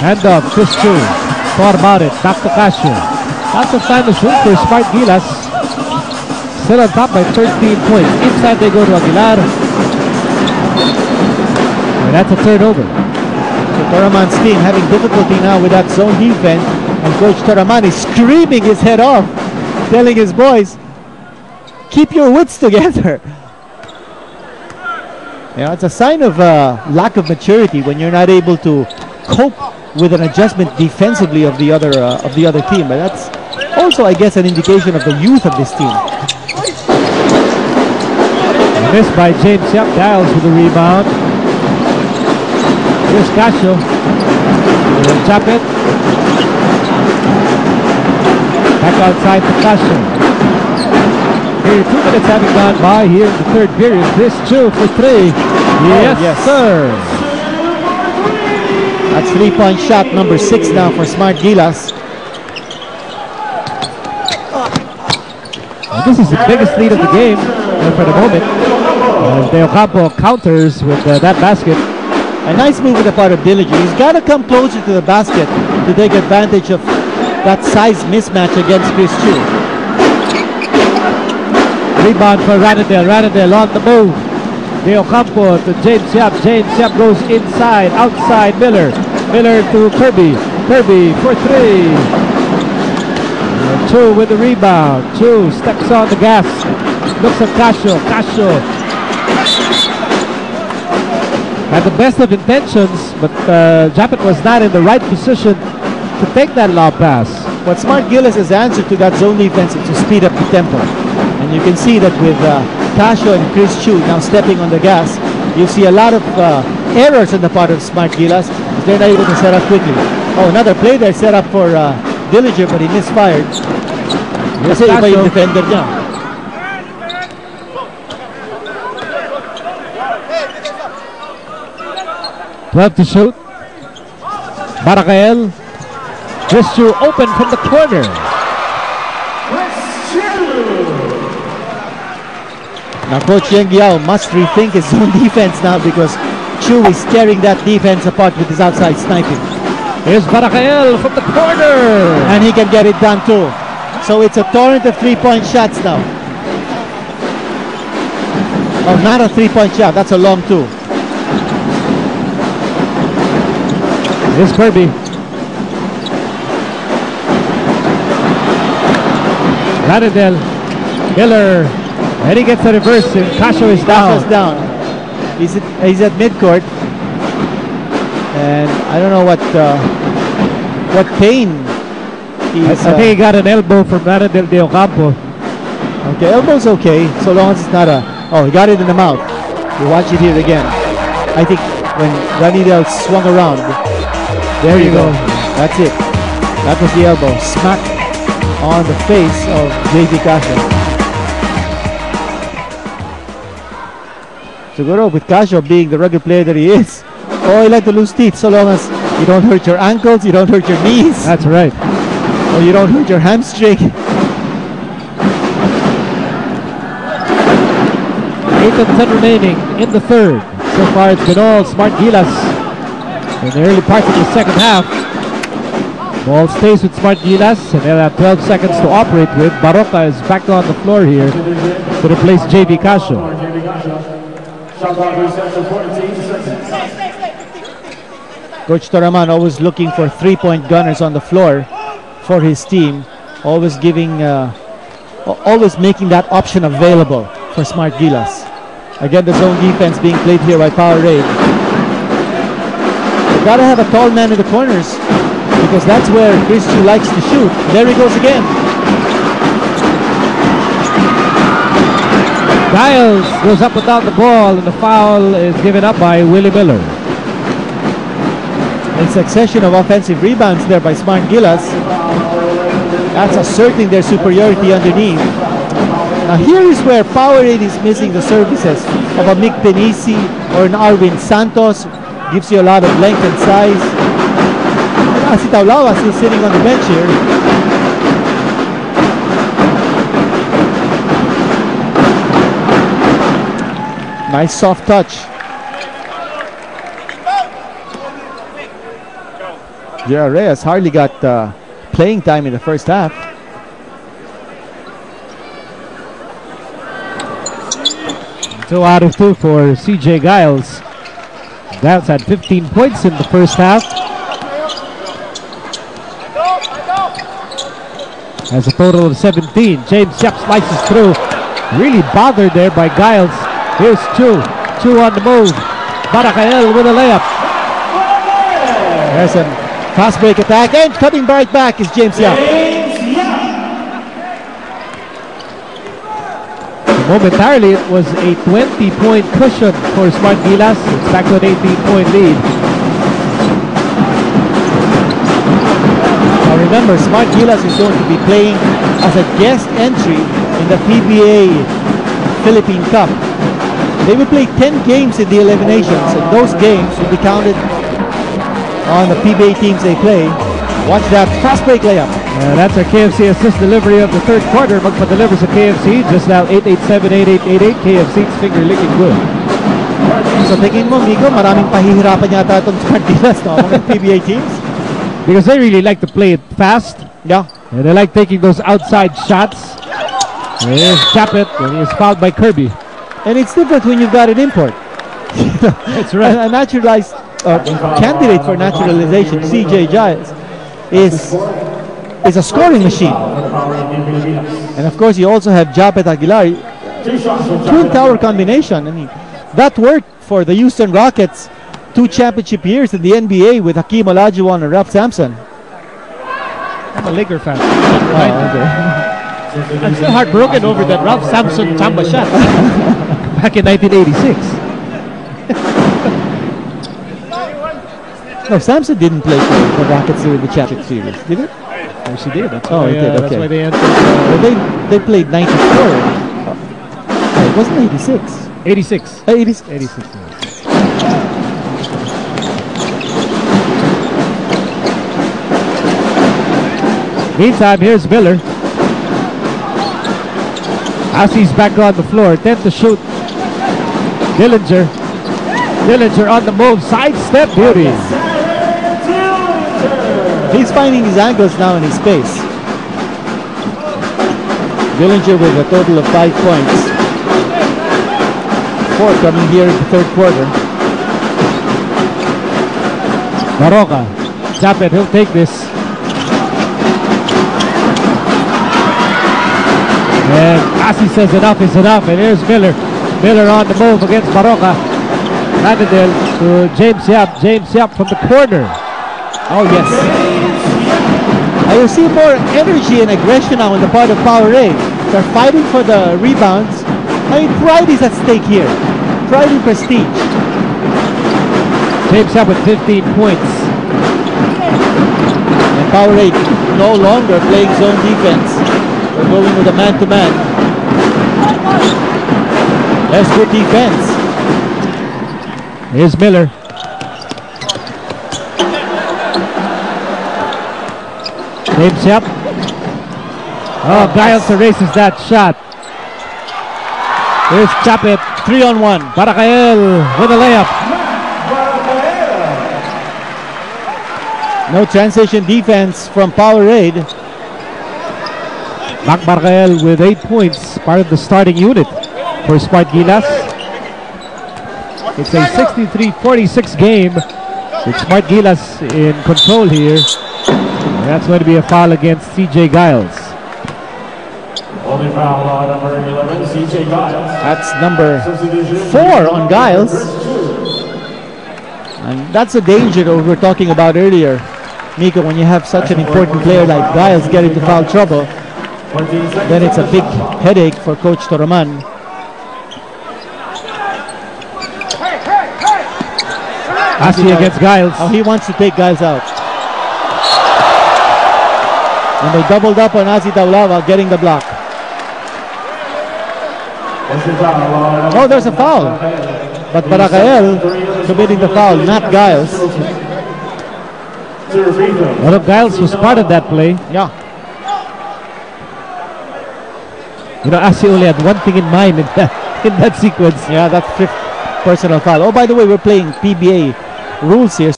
Hand off, Chris Chu. Thought about it, back to Casio. Lots of time to shoot for Smart Gilas. Still on top by 13 points. Inside they go to Aguilar. And that's a turnover. So Toraman's team having difficulty now with that zone defense. And Coach Toraman is screaming his head off, telling his boys, keep your wits together. Yeah, it's a sign of lack of maturity when you're not able to cope with an adjustment defensively of the other team. But that's also, I guess, an indication of the youth of this team. Missed by James Yap. Giles with the rebound. Here's Casio. He'll tap it. Back outside to Casio. Here, 2 minutes having gone by here in the third period. Chris Chu for 3. Yes, sir. That's 3-point shot number 6 now for Smart Gilas. This is the biggest lead of the game for the moment. De Ocampo counters with that basket. A nice move on the part of Dillinger. He's got to come closer to the basket to take advantage of that size mismatch against Chris Chu. Rebound for Ranadel. Ranadel on the move. De Ocampo to James Yap. James Yap goes inside, outside Miller. Miller to Kirby. Kirby for 3. Chu with the rebound. Chu steps on the gas. Looks at Casio. Casio had the best of intentions, but Japet was not in the right position to take that lob pass. What Smart Gilas' answer to that zone defense is to speed up the tempo. And you can see that with Casio and Chris Chu now stepping on the gas, you see a lot of errors on the part of Smart Gilas. They're not able to set up quickly. Oh, another play there set up for Dillinger, but he misfired. Kasi iba yung defender niya. Love to shoot. Barakael. Chris Chu open from the corner. Now Coach Yeng Yao must rethink his own defense now because Chu is tearing that defense apart with his outside sniping. Here's Barakael from the corner. And he can get it done too. So it's a torrent of 3-point shots now. Oh, not a 3-point shot. That's a long 2. Here's Kirby. Ranadel. Miller. And he gets a reverse and Casio is down. Casio's down. He's at midcourt. And I don't know what pain he's... I think he got an elbow from Ranadel de Ocampo. Okay, elbow's okay, so long as it's not a... Oh, he got it in the mouth. You watch it here again. I think when Ranadel swung around, there you go. That's it. That was the elbow. Smack on the face of J.V. Casio. Siguro with Casio being the rugged player that he is, oh, he like to lose teeth so long as you don't hurt your ankles, you don't hurt your knees. That's right. Or you don't hurt your hamstring. 8 and 10 remaining in the third. So far it's been all Smart Gilas in the early parts of the second half. Ball stays with Smart Gilas and they'll have 12 seconds to operate with. Baroka is back on the floor here to replace J.V. Casio. Coach Toraman always looking for 3-point gunners on the floor for his team, always giving, always making that option available for Smart Gilas. Again, the zone defense being played here by Powerade. You've got to have a tall man in the corners because that's where Chris Chu likes to shoot. There he goes again. Giles goes up without the ball and the foul is given up by Willie Miller. A succession of offensive rebounds there by Smart Gilas. That's asserting their superiority underneath. Now here is where Powerade is missing the services of a Mick Penisi or an Arwin Santos. Gives you a lot of length and size. Si Taulawa still sitting on the bench here. Nice soft touch. J.R. Reyes hardly got playing time in the first half. Two out of two for CJ Giles. Giles had 15 points in the first half. Has a total of 17. James Yap slices through. Really bothered there by Giles. Here's Chu. Chu on the move. Barakael with a layup. There's a fast break attack, and coming right back is James Yap. Momentarily, it was a 20-point cushion for Smart Gilas. It's back to an 18-point lead. Now remember, Smart Gilas is going to be playing as a guest entry in the PBA Philippine Cup. They will play 10 games in the eliminations, and those games will be counted on the PBA teams they play. Watch that fast break layup. That's our KFC assist delivery of the third quarter. Magpa-deliver sa KFC. Just now, 887-8888. KFC's finger licking good. So tingin mo, Miko, maraming pahihirapan yata itong Smart Gilas, no? Mga PBA teams. Because they really like to play it fast. Yeah. And they like taking those outside shots. Here's Chapet, and he is fouled by Kirby. And it's different when you've got an import. That's right. A naturalized candidate for naturalization, CJ Giles, is a scoring machine. And of course, you also have Japet Aguilar. Twin tower combination. I mean, that worked for the Houston Rockets 2 championship years in the NBA with Hakeem Olajuwon and Ralph Sampson. I'm a Laker fan. I'm still heartbroken over that Ralph Sampson Chamba shot back in 1986. No, Sampson didn't play for the Rockets during the championship series, did it? Yes, he did. That's oh, why, he did. Okay. That's why they entered. They played 94. It wasn't 86. 86. 86. 86. Meantime, here's Miller. Assie's back on the floor. 10 to shoot. Dillinger. Dillinger on the move. Sidestep beauty. He's finding his angles now in his space. Dillinger with a total of 5 points. 4 coming here in the third quarter. Baroka. Japet, he'll take this. And Asi says enough is enough. And here's Miller. Miller on the move against Baroka. Mandadel to James Yap. James Yap from the corner. Oh, yes. I see more energy and aggression now on the part of Powerade. They're fighting for the rebounds. I mean, pride is at stake here. Pride and prestige. James Yap with 15 points. And Powerade no longer playing zone defense. We're going with a man-to-man. That's good defense. Here's Miller. James Yap. Oh, Giles erases that shot. Here's Chapet. 3-on-1. Barakael with a layup. No transition defense from Powerade. Mac Barakael with 8 points, part of the starting unit for Smart Gilas. It's a 63-46 game with Smart Gilas in control here. And that's going to be a foul against CJ Giles. Only foul on number 11, CJ Giles. That's number 4 on Giles. And that's the danger that we were talking about earlier, Miko, when you have such an important player like Giles get into foul trouble, then it's a big headache for Coach Toroman. Asi against Giles. Oh, he wants to take Giles out. And they doubled up on Asi Taulava getting the block. Oh, there's a foul. But Barakael committing the foul, not Giles. Well, Giles was part of that play. Yeah. You know, Asi only had one thing in mind in that sequence. Yeah, that's 5th personal foul. Oh, by the way, we're playing PBA rules here.